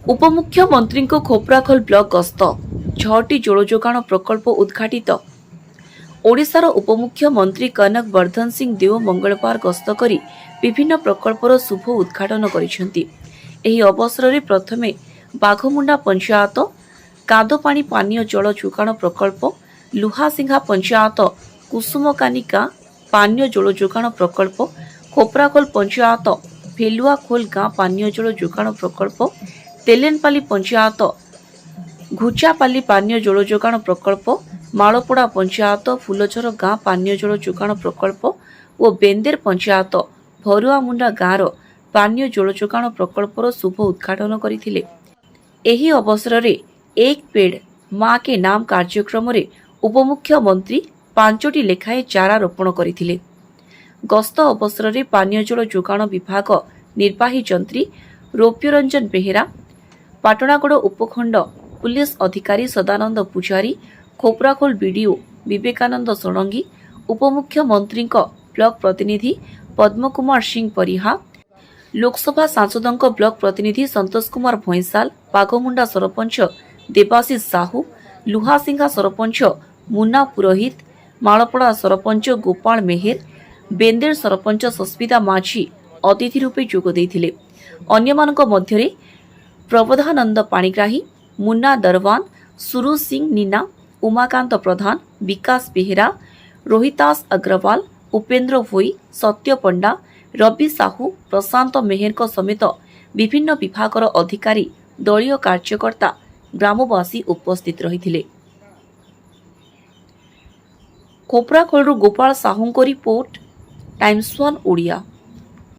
उपमुख्यमंत्री खोपराखोल ब्लॉक गस्त 6टी जल जोगाण प्रकल्प उद्घाटित। ओडिशार उपमुख्यमंत्री कनक वर्धन सिंह देव मंगलवार गस्त करी विभिन्न प्रकल्पर शुभ उद्घाटन करिसेंती। एही अवसर में प्रथमे बाघमुंडा पंचायत कादोपानी पानीय जल जोगाण प्रकल्प, लुहासिंघा पंचायत कुसुमकानिका पानीय जल जोगाण प्रकल्प, खोपराखोल पंचायत भेलुआखोल गां पानीय जल जोगाण प्रकल्प, तेलेनपाली पंचायत घुचापाली पानीय जल जोगाण प्रकल्प, मालपड़ा पंचायत फुलझर गां पानीय जल जोगाण प्रकल्प और बेंदेर पंचायत भरुआमुंडा गाँवर पानीय जल जोगाण प्रकल्पर शुभ उद्घाटन करथिले। एही अवसर में एक पेड़ मां के नाम कार्यक्रम रे उपमुख्यमंत्री 5टी लेखाएं चारा रोपण करथिले। गस्त अवसर में पानीय जल जोगाण विभाग निर्वाही जंत्री रौप्यरंजन बेहेरा, पाटणागड़ उपखंड पुलिस अधिकारी सदानंद पुजारी, खोपराखोल बीडीओ विवेकानंद षडंगी, उपमुख्यमंत्री ब्लॉक प्रतिनिधि पद्म कुमार सिंह परिहा, लोकसभा सांसदों ब्लॉक प्रतिनिधि संतोष कुमार भैंसाल, बाघमुंडा सरपंच देवाशीष साहू, लुहासिंघा सरपंच मुन्ना पुरोहित, मालपड़ा सरपंच गोपाल मेहेर, बेंदेर सरपंच सस्मिता माझी अतिथि रूपे जोग देइथिले। अन्यमानक मध्यरे प्रबोधानंद पाणिग्राही, मुन्ना दरवान, सुरू सिंह नीना, उमाकांत प्रधान, विकास बेहेरा, रोहितास अग्रवाल, उपेन्द्र भोई, सत्य पंडा, रवि साहू, प्रशांत मेहेर समेत विभिन्न विभागर अधिकारी, दलीय कार्यकर्ता, ग्रामवासी उपस्थित रहिथिले। खोपराखोलरू गोपाल साहू को रिपोर्ट, टाइम्स 1 ओडिया।